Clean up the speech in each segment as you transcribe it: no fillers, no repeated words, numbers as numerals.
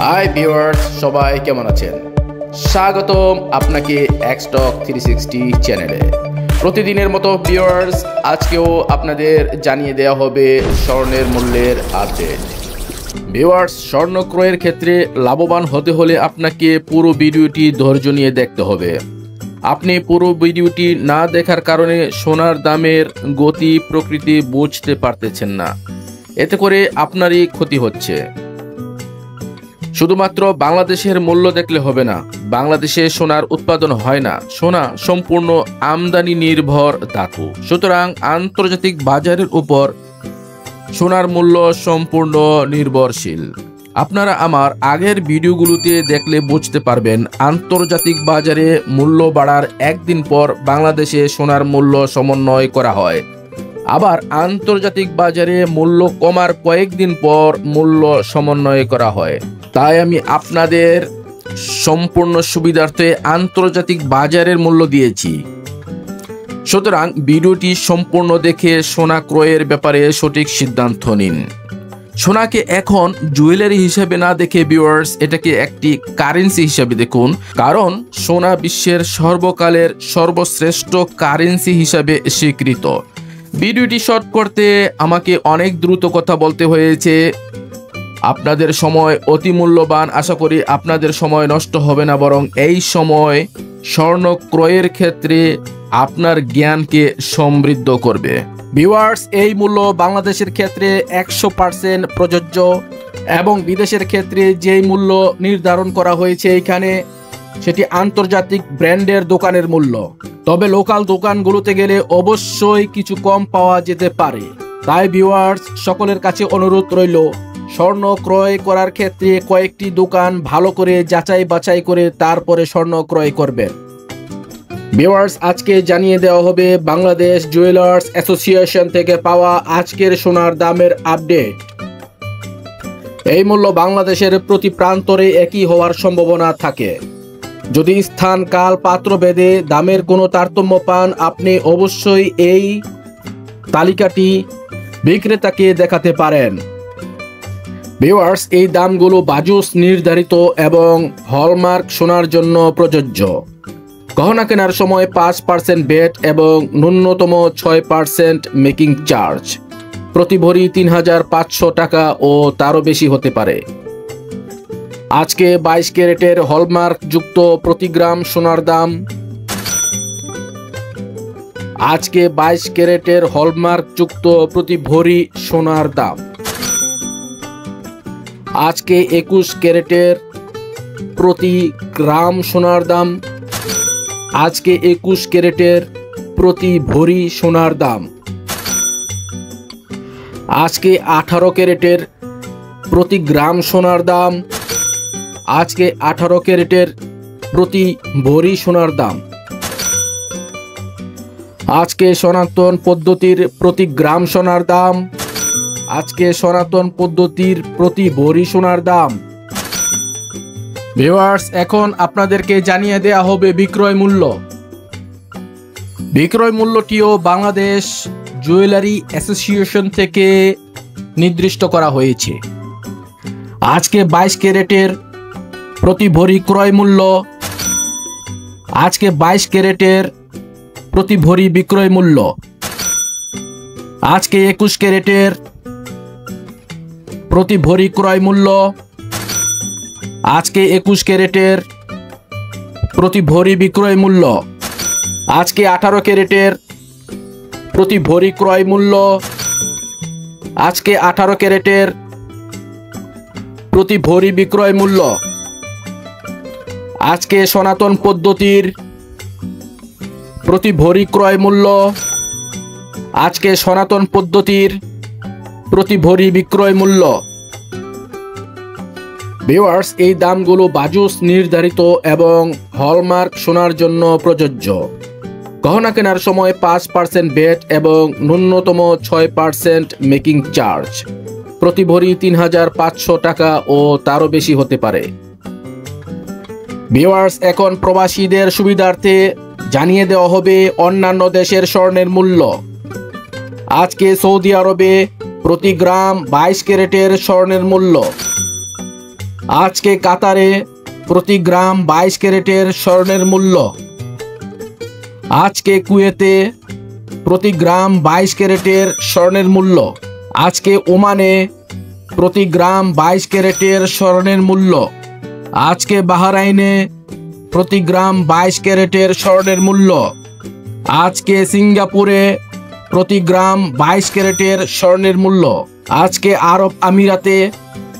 Hi viewers, সবাই কেমন আছেন? স্বাগতম আপনাকে এক্সটক 360 চ্যানেলে। প্রতিদিনের মতো ভিউয়ার্স, আজকেও আপনাদের জানিয়ে দেওয়া হবে স্বর্ণের মূল্যের আপডেট। ভিউয়ার্স, স্বর্ণ ক্রয়ের ক্ষেত্রে লাভবান হতে হলে আপনাকে পুরো ভিডিওটি ধৈর্য নিয়ে দেখতে হবে। আপনি পুরো ভিডিওটি না দেখার কারণে সোনার দামের গতি প্রকৃতি বুঝতে পারতেছেন না, এতে করে আপনারই ক্ষতি হচ্ছে। শুধুমাত্র বাংলাদেশের মূল্য দেখলে হবে না। বাংলাদেশে সোনার উৎপাদন হয় না, সোনা সম্পূর্ণ আমদানি নির্ভর ধাতু। সুতরাং আন্তর্জাতিক বাজারের উপর সোনার মূল্য সম্পূর্ণ নির্ভরশীল। আপনারা আমার আগের ভিডিওগুলোতে দেখলে বুঝতে পারবেন, আন্তর্জাতিক বাজারে মূল্য বাড়ার একদিন পর বাংলাদেশে সোনার মূল্য সমন্বয় করা হয়, আবার আন্তর্জাতিক বাজারে মূল্য কমার কয়েকদিন পর মূল্য সমন্বয় করা হয়। তাই আমি আপনাদের সম্পূর্ণ সুবিধার্থে আন্তর্জাতিক বাজারের মূল্য দিয়েছি। সুতরাং ভিডিওটি সম্পূর্ণ দেখে সোনা ক্রয়ের ব্যাপারে সঠিক সিদ্ধান্ত নিন। সোনাকে এখন জুয়েলারি হিসেবে না দেখে ভিউয়ার্স, এটাকে একটি কারেন্সি হিসেবে দেখুন। কারণ সোনা বিশ্বের সর্বকালের সর্বশ্রেষ্ঠ কারেন্সি হিসাবে স্বীকৃত। ভিডিওটি শর্ট করতে আমাকে অনেক দ্রুত কথা বলতে হয়েছে। আপনাদের সময় অতি মূল্যবান, আশা করি আপনাদের সময় নষ্ট হবে না, বরং এই সময় স্বর্ণ ক্রয়ের ক্ষেত্রে আপনার জ্ঞানকে সমৃদ্ধ করবে। ভিউয়ার্স, এই মূল্য বাংলাদেশের ক্ষেত্রে 100% প্রযোজ্য এবং বিদেশের ক্ষেত্রে যেই মূল্য নির্ধারণ করা হয়েছে এখানে, সেটি আন্তর্জাতিক ব্র্যান্ডের দোকানের মূল্য। তবে লোকাল দোকানগুলোতে গেলে অবশ্যই কিছু কম পাওয়া যেতে পারে। তাই ভিউয়ার্স, সকলের কাছে অনুরোধ রইল, স্বর্ণ ক্রয় করার ক্ষেত্রে কয়েকটি দোকান ভালো করে যাচাই বাছাই করে তারপরে স্বর্ণ ক্রয় করবেন। ভিউয়ার্স, আজকে জানিয়ে দেওয়া হবে বাংলাদেশ জুয়েলার্স অ্যাসোসিয়েশন থেকে পাওয়া আজকের সোনার দামের আপডেট। এই মূল্য বাংলাদেশের প্রতি প্রান্তরে একই হওয়ার সম্ভাবনা থাকে। যদি স্থান কাল পাত্র ভেদে দামের কোনো তারতম্য পান, আপনি অবশ্যই এই তালিকাটি বিক্রেতাকে দেখাতে পারেন। ভিউয়ার্স, এই দামগুলো বাজুস নির্ধারিত এবং হলমার্ক সোনার জন্য প্রযোজ্য। গহনা কেনার সময় 5% ভ্যাট এবং ন্যূনতম 6% মেকিং চার্জ। প্রতি ভরি 3500 টাকা ও তারও বেশি হতে পারে। আজকে 22 ক্যারেটের হলমার্ক যুক্ত প্রতি গ্রাম সোনার দাম। আজকে 22 ক্যারেটের হলমার্ক যুক্ত প্রতি ভরি সোনার দাম। আজকে 21 ক্যারেটের প্রতি গ্রাম সোনার দাম। আজকে 21 ক্যারেটের প্রতি ভরি সোনার দাম। আজকে 18 ক্যারেটের প্রতি গ্রাম সোনার দাম। আজকে 18 ক্যারেটের প্রতি ভরি সোনার দাম। আজকে সনাতন পদ্ধতির প্রতি গ্রাম সোনার দাম। আজকে সনাতন পদ্ধতির প্রতি ভরি সোনার দাম। ভিউয়ার্স, এখন আপনাদেরকে জানিয়ে দেয়া হবে বিক্রয় মূল্য। বিক্রয় মূল্যটিও বাংলাদেশ জুয়েলারি অ্যাসোসিয়েশন থেকে নির্দিষ্ট করা হয়েছে। আজকে 22 ক্যারেটের প্রতি ভরি ক্রয় মূল্য। আজকে 22 ক্যারেটের প্রতি ভরি বিক্রয় মূল্য। আজকে 21 ক্যারেটের প্রতি ভরি ক্রয় মূল্য। আজকে 21 ক্যারেটের প্রতি ভরি বিক্রয় মূল্য। আজকে 18 ক্যারেটের প্রতি ভরি ক্রয় মূল্য। আজকে 18 ক্যারেটের প্রতি ভরি বিক্রয় মূল্য। আজকে সনাতন পদ্ধতির প্রতি ভরি ক্রয় মূল্য। আজকে সনাতন পদ্ধতির প্রতি ভরি বিক্রয় মূল্য। ভিউয়ার্স, এই দামগুলো বাজুস নির্ধারিত এবং হলমার্ক সোনার জন্য প্রযোজ্য। গহনা কেনার সময় 5% ভ্যাট এবং ন্যূনতম 6% মেকিং চার্জ। প্রতি ভরি 3500 টাকা ও তারও বেশি হতে পারে। ভিউয়ার্স, এখন প্রবাসীদের সুবিধার্থে জানিয়ে দেওয়া হবে অন্যান্য দেশের স্বর্ণের মূল্য। আজকে সৌদি আরবে প্রতি গ্রাম 22 ক্যারেটের স্বর্ণের মূল্য আজকে কাতারে প্রতি গ্রাম 22 ক্যারেটের স্বর্ণের মূল্য। আজকে কুয়েতে প্রতি গ্রাম 22 ক্যারেটের স্বর্ণের মূল্য। আজকে ওমানে প্রতি গ্রাম 22 ক্যারেটের স্বর্ণের মূল্য। আজকে বাহরাইনে প্রতি গ্রাম 22 ক্যারেটের স্বর্ণের মূল্য। আজকে সিঙ্গাপুরে প্রতি গ্রাম 22 ক্যারেটের স্বর্ণের মূল্য। আজকে আরব আমিরাতে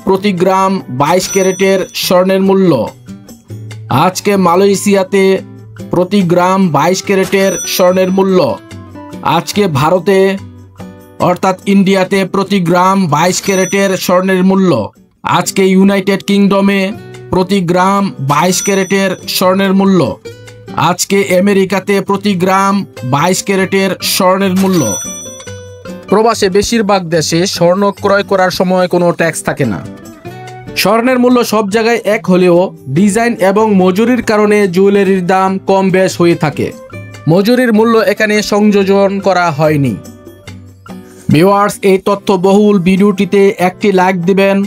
প্রতি গ্রাম 22 ক্যারেটের স্বর্ণের মূল্য। আজকে মালয়েশিয়াতে প্রতি গ্রাম 22 ক্যারেটের স্বর্ণের মূল্য। আজকে ভারতে অর্থাৎ ইন্ডিয়াতে প্রতি গ্রাম 22 ক্যারেটের স্বর্ণের মূল্য। আজকে ইউনাইটেড কিংডমে প্রতি গ্রাম 22 ক্যারেটের স্বর্ণের মূল্য। আজকে আমেরিকাতে প্রতি গ্রাম 22 ক্যারেটের স্বর্ণের মূল্য। প্রবাসে বেশিরভাগ দেশে স্বর্ণ ক্রয় করার সময় কোনো ট্যাক্স থাকে না। স্বর্ণের মূল্য সব জায়গায় এক হলেও ডিজাইন এবং মজুরির কারণে জুয়েলারির দাম কম বেশ হয়ে থাকে। মজুরির মূল্য এখানে সংযোজন করা হয়নি। ভিউয়ার্স, এই তথ্যবহুল ভিডিওটিতে একটি লাইক দিবেন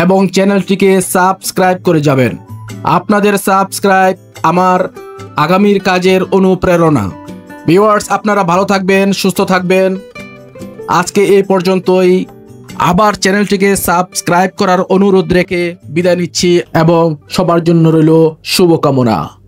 এবং চ্যানেলটিকে সাবস্ক্রাইব করে যাবেন। আপনাদের সাবস্ক্রাইব আমার আগামীর কাজের অনুপ্রেরণা। ভিউয়ার্স, আপনারা ভালো থাকবেন, সুস্থ থাকবেন। আজকে এই পর্যন্তই। আবার চ্যানেলটিকে সাবস্ক্রাইব করার অনুরোধ রেখে বিদায় নিচ্ছি এবং সবার জন্য রইল শুভকামনা।